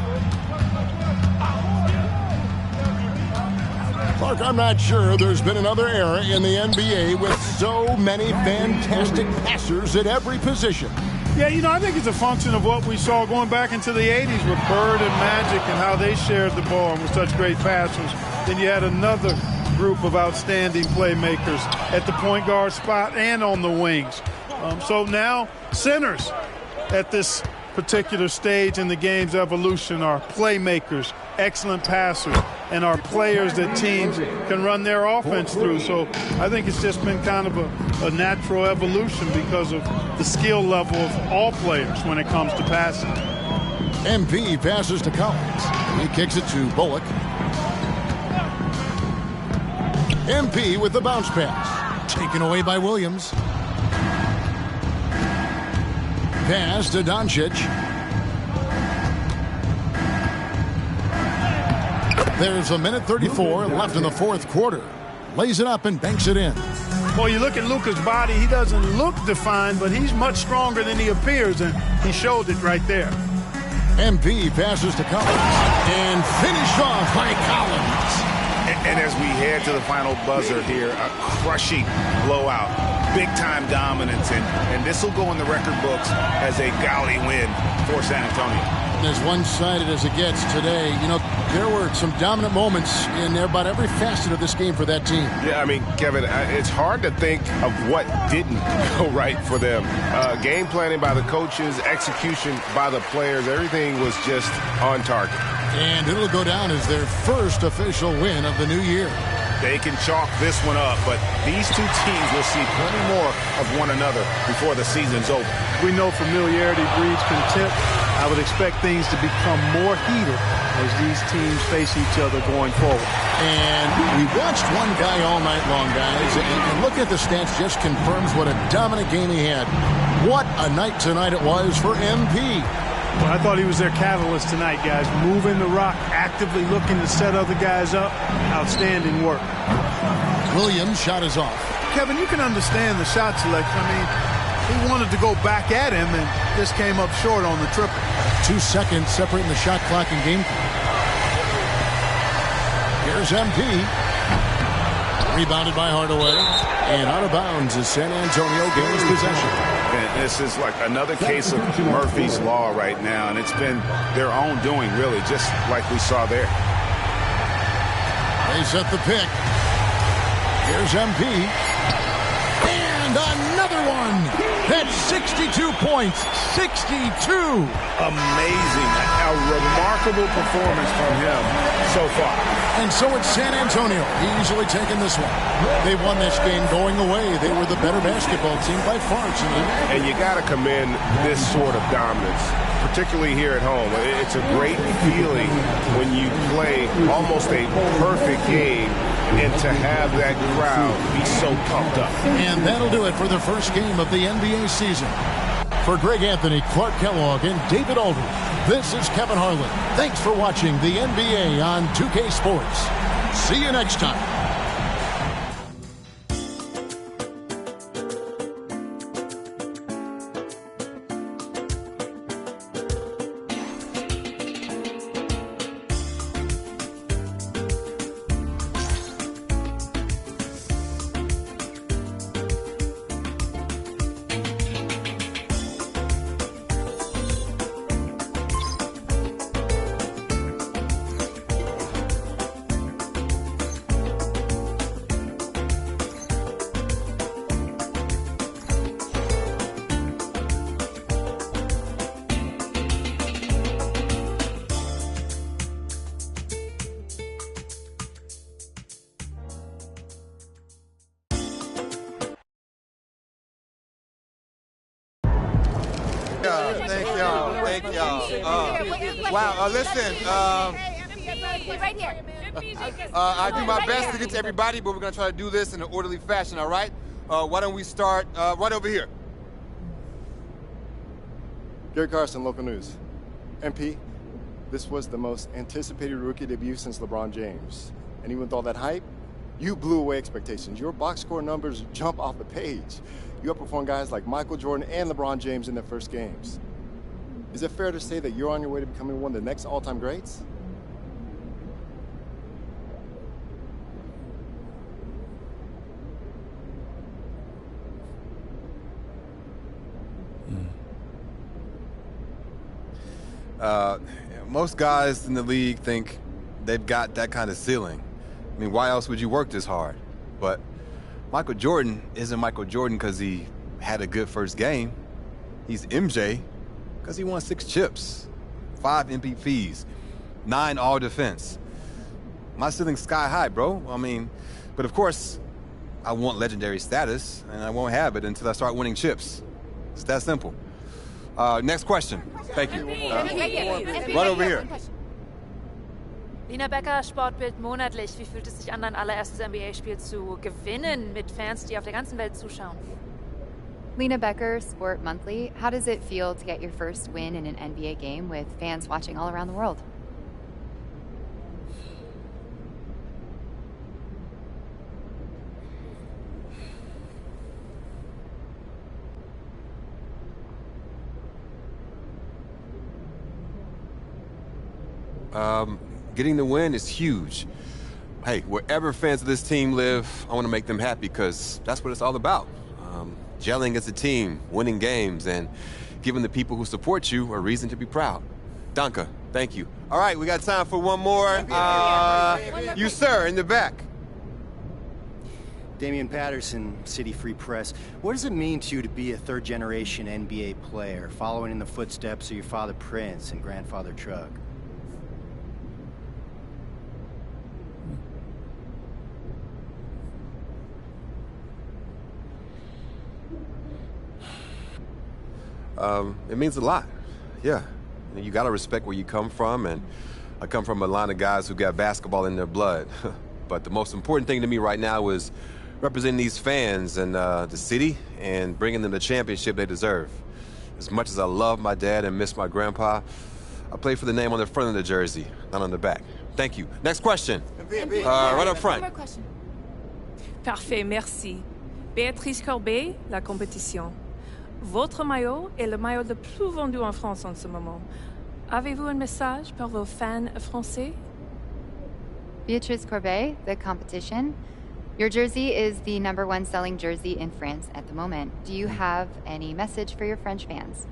Clark, I'm not sure there's been another era in the NBA with so many fantastic passers at every position. Yeah, you know, I think it's a function of what we saw going back into the 80s with Bird and Magic and how they shared the ball and were such great passers. Then you had another group of outstanding playmakers at the point guard spot and on the wings. So now centers at this particular stage in the game's evolution are playmakers, excellent passers, and are players that teams can run their offense through. So I think it's just been kind of a natural evolution because of the skill level of all players when it comes to passing. MP passes to Collins. He kicks it to Bullock. MP with the bounce pass. Taken away by Williams. Pass to Doncic. There's a minute 34 left in the fourth quarter. Lays it up and banks it in. Well, you look at Luka's body, he doesn't look defined, but he's much stronger than he appears, and he showed it right there. MP passes to Collins. And finished off by Collins. And as we head to the final buzzer here, a crushing blowout, big-time dominance, and this will go in the record books as a golly win for San Antonio. As one-sided as it gets today, you know, there were some dominant moments in about every facet of this game for that team. Yeah, I mean, Kevin, it's hard to think of what didn't go right for them. Game planning by the coaches, execution by the players, everything was just on target. And it'll go down as their first official win of the new year. They can chalk this one up, but these two teams will see plenty more of one another before the season's over. We know familiarity breeds contempt. I would expect things to become more heated as these teams face each other going forward. And we watched one guy all night long, guys, and looking at the stats just confirms what a dominant game he had. What a night tonight it was for MP. Well, I thought he was their catalyst tonight, guys. Moving the rock, actively looking to set other guys up. Outstanding work. Williams' shot is off. Kevin, you can understand the shot selection. I mean, he wanted to go back at him and just came up short on the triple. 2 seconds separating the shot clock and game clock. Here's MP. Rebounded by Hardaway. And out of bounds as San Antonio gains possession. And this is like another case of Murphy's Law right now, and it's been their own doing, really, just like we saw there. They set the pick. Here's MP. And another one. That's 62 points. 62. Amazing. A remarkable performance from him so far. And so it's San Antonio easily taking this one. They won this game going away. They were the better basketball team by far tonight. And you got to commend this sort of dominance, particularly here at home. It's a great feeling when you play almost a perfect game and to have that crowd be so pumped up. And that'll do it for the first game of the NBA season. For Greg Anthony, Clark Kellogg, and David Aldridge, this is Kevin Harlan. Thanks for watching the NBA on 2K Sports. See you next time. Thank y'all. Wow, listen, I do my best to get to everybody, but we're going to try to do this in an orderly fashion, all right? Why don't we start right over here? Gary Carson, local news. MP, this was the most anticipated rookie debut since LeBron James. And even with all that hype, you blew away expectations. Your box score numbers jump off the page. You outperformed guys like Michael Jordan and LeBron James in their first games. Is it fair to say that you're on your way to becoming one of the next all-time greats? Most guys in the league think they've got that kind of ceiling. I mean, why else would you work this hard? But Michael Jordan isn't Michael Jordan because he had a good first game. He's MJ because he won 6 chips, 5 MVPs, 9 all-defense. My ceiling's sky high, bro. I mean, but of course, I want legendary status, and I won't have it until I start winning chips. It's that simple. Next question. Thank you. Right over here. Lina Becker, Sportbild monatlich. Wie fühlt es sich an, dein allererstes NBA-Spiel zu gewinnen mit Fans, die auf der ganzen Welt zuschauen? Lina Becker, Sport Monthly. How does it feel to get your first win in an NBA game with fans watching all around the world? Getting the win is huge. Hey, wherever fans of this team live, I want to make them happy because that's what it's all about. Gelling as a team, winning games, and giving the people who support you a reason to be proud. Danke, thank you. All right, we got time for one more. You, sir, in the back. Damian Patterson, City Free Press. What does it mean to you to be a third-generation NBA player, following in the footsteps of your father Prince and grandfather Chuck? It means a lot, yeah. You gotta respect where you come from, and I come from a line of guys who got basketball in their blood. But the most important thing to me right now is representing these fans and the city and bringing them the championship they deserve. As much as I love my dad and miss my grandpa, I play for the name on the front of the jersey, not on the back. Thank you. Next question. Right up front. One more question. Parfait, merci. Béatrice Corbet, La Compétition. Votre maillot est le maillot le plus vendu en France en ce moment. Avez-vous un message pour vos fans français? Beatrice Corbet, The Competition. Your jersey is the #1 selling jersey in France at the moment. Do you have any message for your French fans?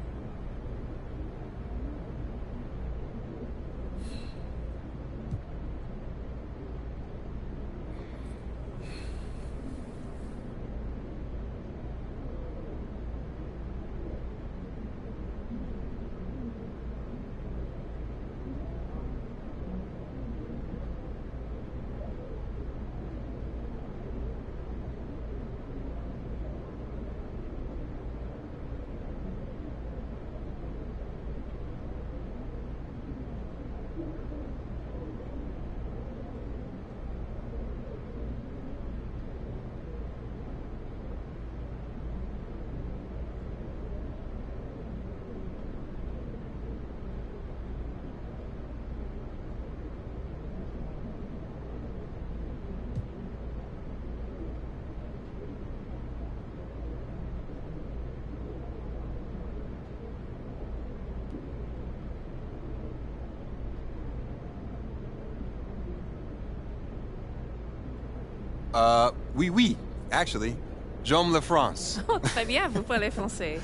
Oui, actually. J'aime la France. Oh, très bien, vous parlez français.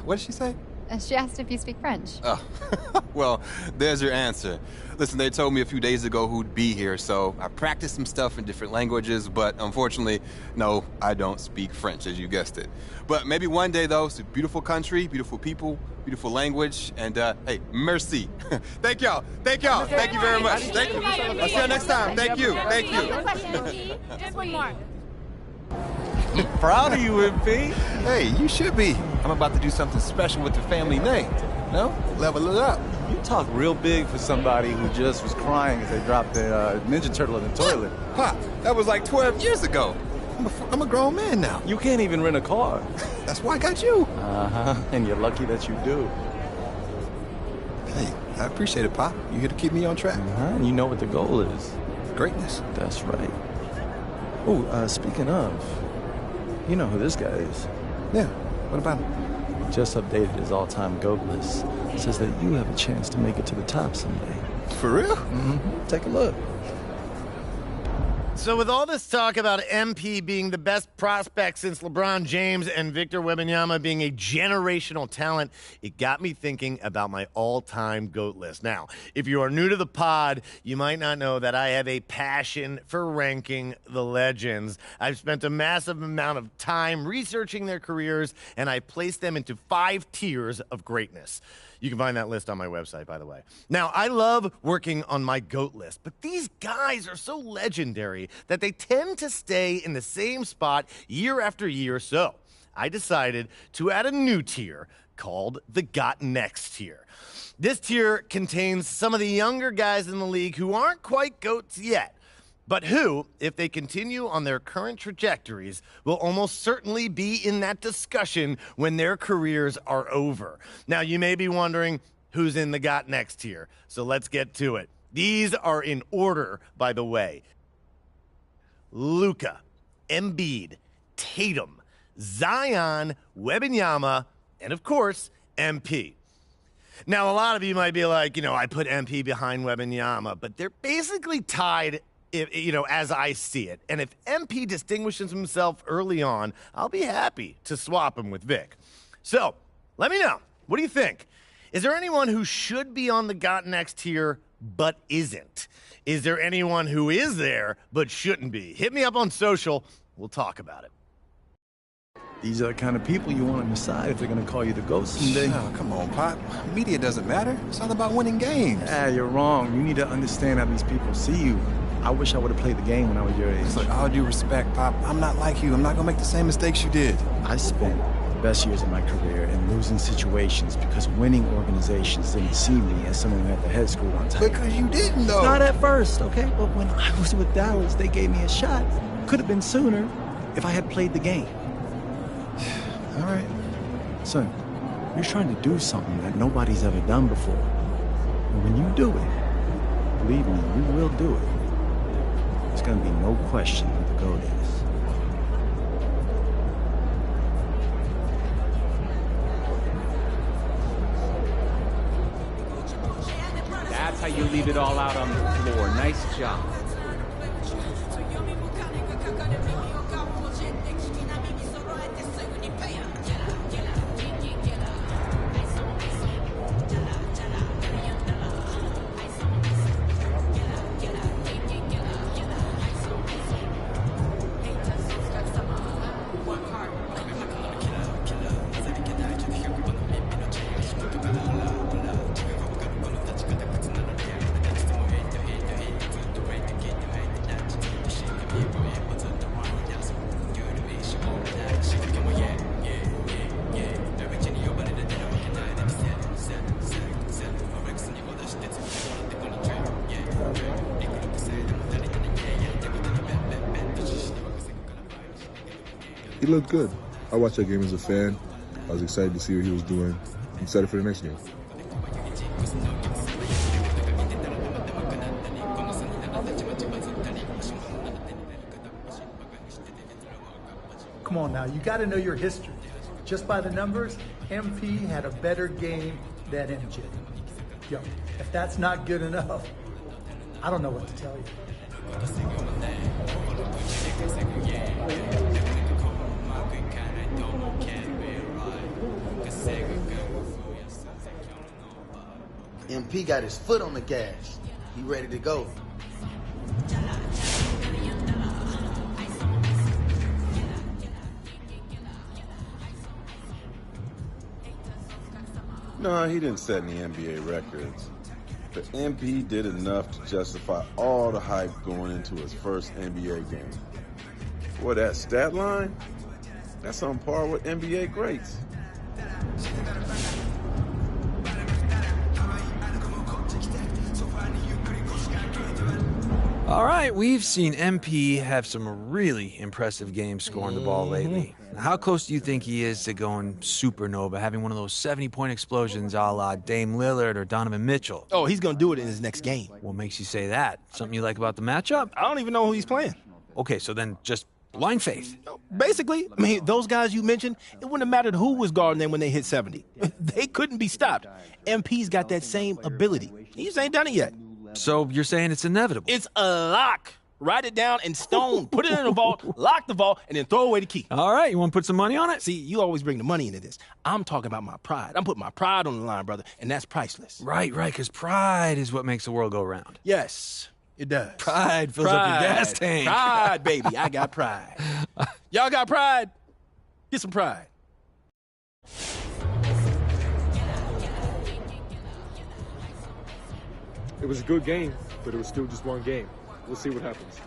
What did she say? She asked if you speak French. Oh, well, there's your answer. Listen, they told me a few days ago who'd be here, so I practiced some stuff in different languages, but unfortunately, no, I don't speak French, as you guessed it. But maybe one day, though, it's a beautiful country, beautiful people, beautiful language, and, hey, merci. Thank y'all. Thank y'all. Thank you very much. Thank you. I'll see you next time. Thank you. Thank you. Just one more. Proud of you, MP. Hey, you should be. I'm about to do something special with the family name. No? Level it up. You talk real big for somebody who just was crying as they dropped the Ninja Turtle in the toilet. Pop, that was like 12 years ago. I'm a grown man now. You can't even rent a car. That's why I got you. Uh-huh. And you're lucky that you do. Hey, I appreciate it, Pop. You're here to keep me on track. You know what the goal is. Greatness. That's right. Oh, speaking of, you know who this guy is. Yeah, what about him? Just updated his all-time GOAT list. Says that you have a chance to make it to the top someday. For real? Mm-hmm. Take a look. So with all this talk about MP being the best prospect since LeBron James and Victor Wembanyama being a generational talent, it got me thinking about my all-time GOAT list. Now, if you are new to the pod, you might not know that I have a passion for ranking the legends. I've spent a massive amount of time researching their careers, and I placed them into 5 tiers of greatness. You can find that list on my website, by the way. Now, I love working on my GOAT list, but these guys are so legendary that they tend to stay in the same spot year after year. So I decided to add a new tier called the Got Next tier. This tier contains some of the younger guys in the league who aren't quite GOATs yet, but who, if they continue on their current trajectories, will almost certainly be in that discussion when their careers are over. Now, you may be wondering who's in the Got Next tier, so let's get to it. These are in order, by the way. Luka, Embiid, Tatum, Zion, Wembanyama, and of course, MP. Now, a lot of you might be like, I put MP behind Wembanyama, but they're basically tied, as I see it. And if MP distinguishes himself early on, I'll be happy to swap him with Vic. So, let me know. What do you think? Is there anyone who should be on the Got Next tier but isn't? Is there anyone who is there but shouldn't be? Hit me up on social. We'll talk about it. These are the kind of people you want on your side if they're going to call you the GOAT someday. Oh, come on, Pop. Media doesn't matter. It's all about winning games. You're wrong. You need to understand how these people see you. I wish I would have played the game when I was your age. Look, all due respect, Pop, I'm not like you. I'm not going to make the same mistakes you did. I spent the best years of my career in losing situations because winning organizations didn't see me as someone who had their head screwed on tight. Because you didn't, though. Not at first, okay? But when I was with Dallas, they gave me a shot. Could have been sooner if I had played the game. All right. Son, you're trying to do something that nobody's ever done before. And when you do it, believe me, you will do it. There's going to be no question who the GOAT is. That's how you leave it all out on the floor. Nice job. He looked good. I watched that game as a fan. I was excited to see what he was doing. I'm excited for the next game. Come on now, you got to know your history. Just by the numbers, MP had a better game than MJ. Yo, if that's not good enough, I don't know what to tell you. MP got his foot on the gas. He ready to go. No, he didn't set any NBA records. But MP did enough to justify all the hype going into his first NBA game. Boy, that stat line, that's on par with NBA greats. All right, we've seen MP have some really impressive games scoring the ball lately. Now, how close do you think he is to going supernova, having one of those 70-point explosions a la Dame Lillard or Donovan Mitchell? Oh, he's going to do it in his next game. What makes you say that? Something you like about the matchup? I don't even know who he's playing. Okay, so then just blind faith. Basically, I mean, those guys you mentioned, it wouldn't have mattered who was guarding them when they hit 70. They couldn't be stopped. MP's got that same ability. He just ain't done it yet. So you're saying it's inevitable? It's a lock. Write it down in stone, put it in a vault, lock the vault, and then throw away the key. All right, you want to put some money on it? See, you always bring the money into this. I'm talking about my pride. I'm putting my pride on the line, brother, and that's priceless. Right, because pride is what makes the world go round. Yes, it does. Pride fills up your gas tank. Pride, baby. I got pride. Y'all got pride? Get some pride. It was a good game, but it was still just one game. We'll see what happens.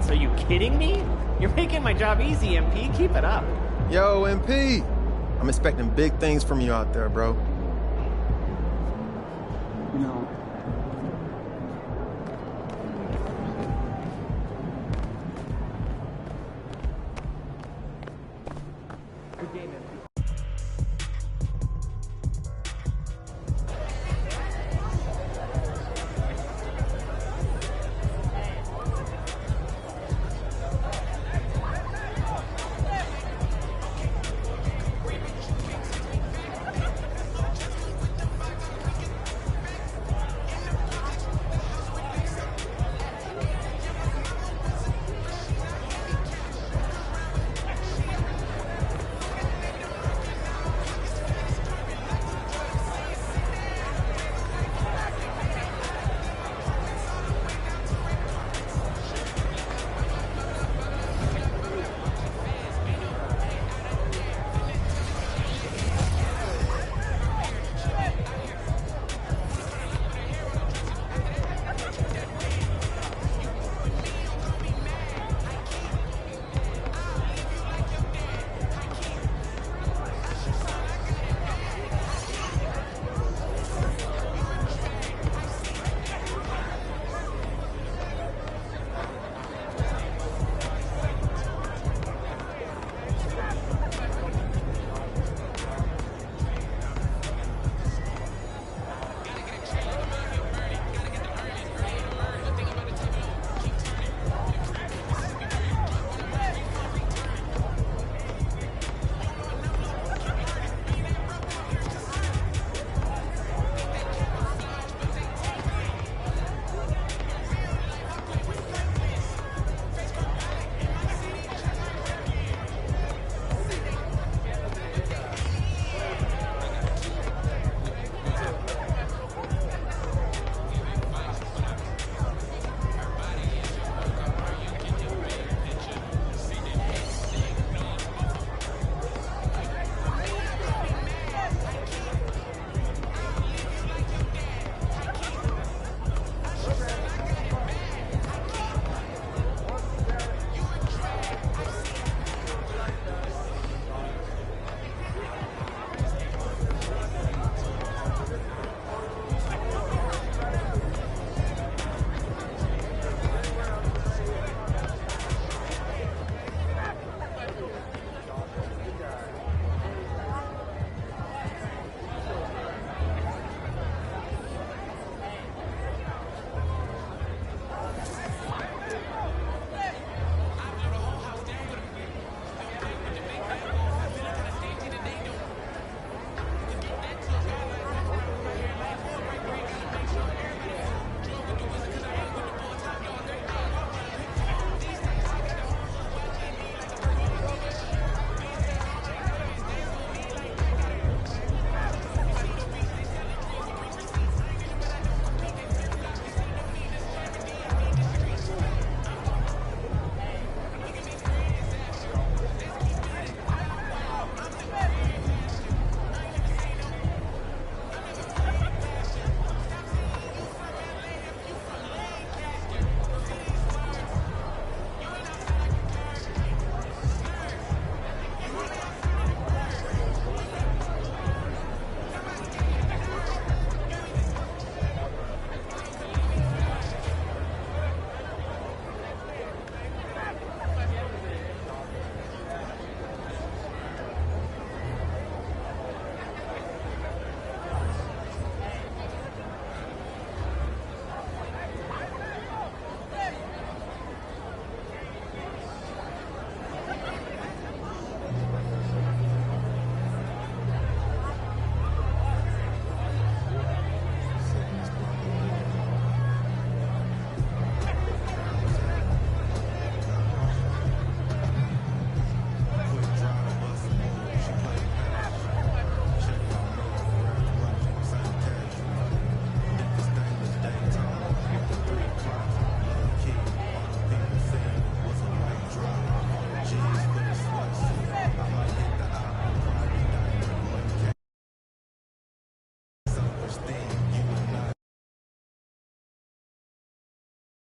Are you kidding me? You're making my job easy, MP. Keep it up. Yo, MP. I'm expecting big things from you out there, bro. You know,